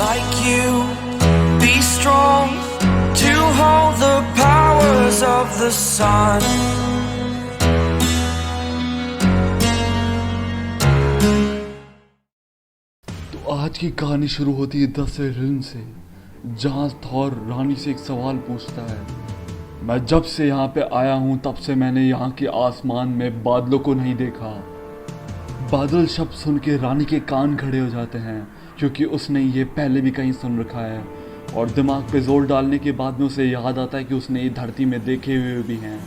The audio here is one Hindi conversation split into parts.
like you. Be strong to hold the powers of the sun. तो आज की कहानी शुरू होती है 10वें रिल्म से, जहाँ थॉर रानी से एक सवाल पूछता है। मैं जब से यहाँ पे आया हूँ तब से मैंने यहाँ के आसमान में बादलों को नहीं देखा। बादल शब्द सुन के रानी के कान खड़े हो जाते हैं, क्योंकि उसने ये पहले भी कहीं सुन रखा है। और दिमाग पे जोर डालने के बाद में उसे याद आता है कि उसने ये धरती में देखे हुए भी हैं।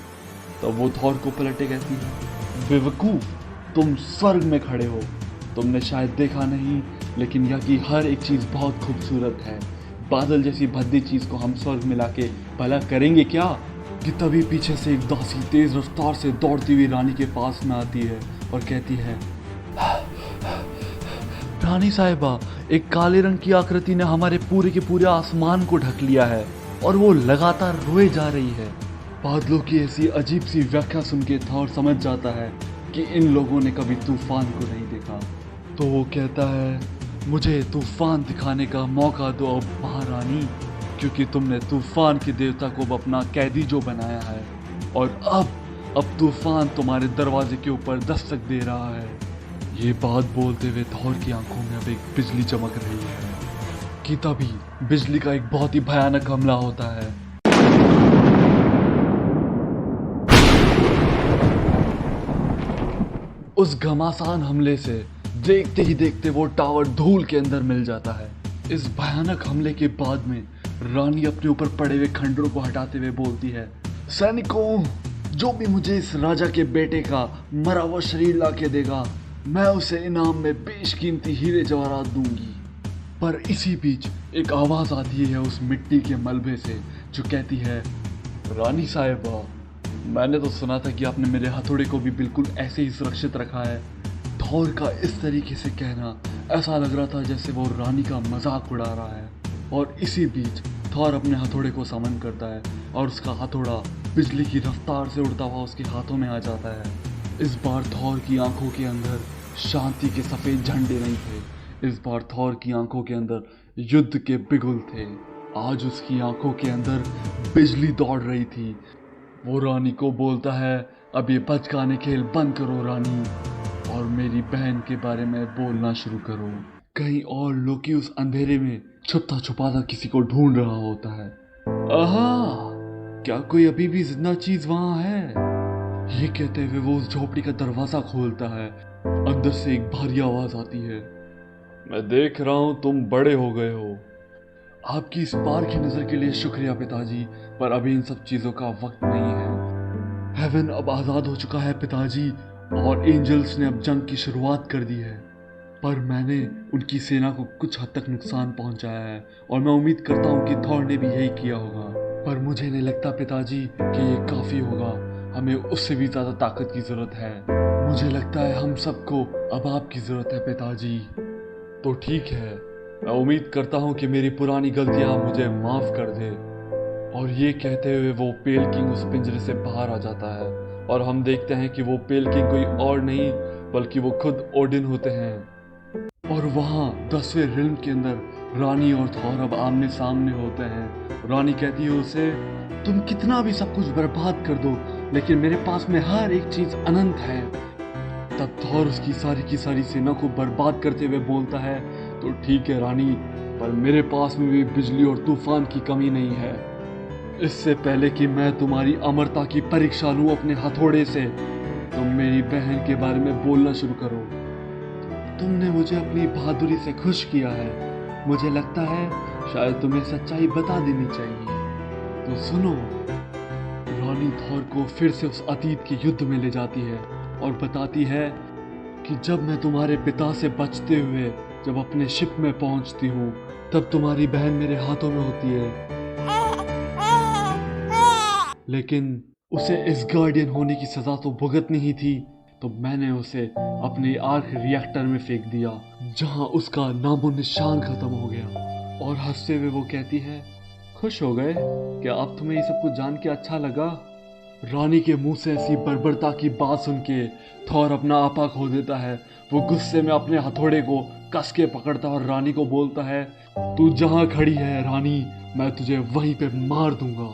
तो वो थॉर को पलटे कहती है, बेवकूफ़, तुम स्वर्ग में खड़े हो, तुमने शायद देखा नहीं, लेकिन यहाँ की हर एक चीज़ बहुत खूबसूरत है। बादल जैसी भद्दी चीज़ को हम स्वर्ग में लाके भला करेंगे क्या? कि तभी पीछे से एक दासी तेज़ रफ्तार से दौड़ती हुई रानी के पास में आती है और कहती है, रानी साहिबा, एक काले रंग की आकृति ने हमारे पूरे के पूरे आसमान को ढक लिया है और वो लगातार रोए जा रही है। बादलों की ऐसी अजीब सी व्याख्या सुन के थॉर समझ जाता है कि इन लोगों ने कभी तूफान को नहीं देखा। तो वो कहता है, मुझे तूफान दिखाने का मौका दो अब महारानी, क्योंकि तुमने तूफान के देवता को अब अपना कैदी जो बनाया है, और अब तूफान तुम्हारे दरवाजे के ऊपर दस्तक दे रहा है। ये बात बोलते हुए थॉर की आंखों में अब एक बिजली चमक रही है कि तभी बिजली का एक बहुत ही भयानक हमला होता है। उस घमासान हमले से देखते ही देखते वो टावर धूल के अंदर मिल जाता है। इस भयानक हमले के बाद में रानी अपने ऊपर पड़े हुए खंडरों को हटाते हुए बोलती है, सैनिकों, जो भी मुझे इस राजा के बेटे का मरा हुआ शरीर ला के देगा, मैं उसे इनाम में बेशकीमती हीरे जवाहरात दूंगी। पर इसी बीच एक आवाज़ आती है उस मिट्टी के मलबे से, जो कहती है, रानी साहिबा, मैंने तो सुना था कि आपने मेरे हथौड़े को भी बिल्कुल ऐसे ही सुरक्षित रखा है। थॉर का इस तरीके से कहना ऐसा लग रहा था जैसे वो रानी का मजाक उड़ा रहा है। और इसी बीच थॉर अपने हथौड़े को समन करता है और उसका हथौड़ा बिजली की रफ्तार से उड़ता हुआ उसके हाथों में आ जाता है। इस बार थॉर की आंखों के अंदर शांति के सफ़ेद झंडे नहीं थे, इस बार थॉर की आंखों के अंदर युद्ध के बिगुल थे। आज उसकी आंखों के अंदर बिजली दौड़ रही थी। वो रानी को बोलता है, अब ये बचकाने खेल बंद करो रानी, और मेरी बहन के बारे में बोलना शुरू करो। कहीं और लोकी उस अंधेरे में छुपता छुपाता किसी को ढूंढ रहा होता है। आहा, क्या कोई अभी भी जिंदा चीज वहां है? ये कहते हुए वो उस झोपड़ी का दरवाजा खोलता है। अंदर से एक भारी आवाज आती है, मैं देख रहा हूं तुम बड़े हो गए हो। आपकी इस पार की नजर के लिए शुक्रिया पिताजी, पर अभी इन सब चीजों का वक्त नहीं है। हेवन अब आजाद हो चुका है पिताजी, और एंजल्स ने अब जंग की शुरुआत कर दी है। पर मैंने उनकी सेना को कुछ हद तक नुकसान पहुंचाया है, और मैं उम्मीद करता हूं कि थॉर ने भी यही किया होगा। पर मुझे नहीं लगता पिताजी कि ये काफी होगा, हमें उससे भी ज्यादा ताकत की जरूरत है। मुझे लगता है हम सबको अब आपकी जरूरत है पिताजी। तो ठीक है, मैं उम्मीद करता हूँ कि मेरी पुरानी गलतियाँ मुझे माफ कर दे। और ये कहते हुए वो पेल किंग उस पिंजरे से बाहर आ जाता है, और हम देखते हैं कि वो पेल किंग कोई और नहीं बल्कि वो खुद ओडिन होते हैं। और वहाँ 10वें रिल्म के अंदर रानी और थॉर अब आमने सामने होते हैं। रानी कहती है उसे, तुम कितना भी सब कुछ बर्बाद कर दो, लेकिन मेरे पास में हर एक चीज अनंत है। तब थॉर उसकी सारी की सारी सेना को बर्बाद करते हुए बोलता है, तो ठीक है रानी, पर मेरे पास में भी बिजली और तूफान की कमी नहीं है। इससे पहले कि मैं तुम्हारी अमरता की परीक्षा लूं अपने हथौड़े से, तुम मेरी बहन के बारे में बोलना शुरू करो। तुमने मुझे अपनी बहादुरी से खुश किया है, मुझे लगता है शायद तुम्हें सच्चाई बता देनी चाहिए। तो सुनो। रानी थॉर को फिर से उस अतीत के युद्ध में ले जाती है और बताती है कि जब मैं तुम्हारे पिता से बचते हुए जब अपने शिप में पहुंचती हूँ, तब तुम्हारी बहन मेरे हाथों में होती है, लेकिन उसे इस गार्डियन होने की सजा तो भुगतनी ही थी। तो मैंने उसे अपने आर्क रिएक्टर में फेंक दिया, जहां उसका नामो निशान खत्म हो गया। और हंसते हुए वो कहती है, खुश हो गए? क्या अब तुम्हें ये सब कुछ जान के अच्छा लगा? रानी के मुंह से ऐसी बर्बरता की बात सुन के थॉर अपना आपा खो देता है। वो गुस्से में अपने हथौड़े को कस के पकड़ता है और रानी को बोलता है, तू जहां खड़ी है रानी, मैं तुझे वहीं पे मार दूंगा।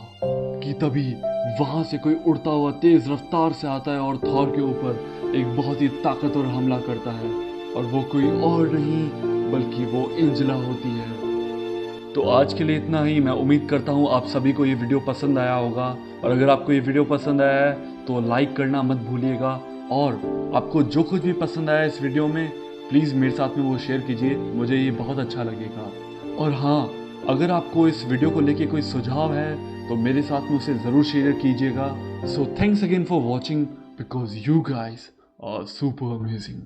कि तभी वहां से कोई उड़ता हुआ तेज रफ्तार से आता है और थॉर के ऊपर एक बहुत ही ताकतवर हमला करता है, और वो कोई और नहीं बल्कि वो एंजेला होती है। तो आज के लिए इतना ही। मैं उम्मीद करता हूँ आप सभी को ये वीडियो पसंद आया होगा, और अगर आपको ये वीडियो पसंद आया है तो लाइक करना मत भूलिएगा, और आपको जो कुछ भी पसंद आया इस वीडियो में प्लीज़ मेरे साथ में वो शेयर कीजिए, मुझे ये बहुत अच्छा लगेगा। और हाँ, अगर आपको इस वीडियो को लेके कोई सुझाव है तो मेरे साथ में उसे ज़रूर शेयर कीजिएगा। So thanks again for watching, because you guys are super amazing.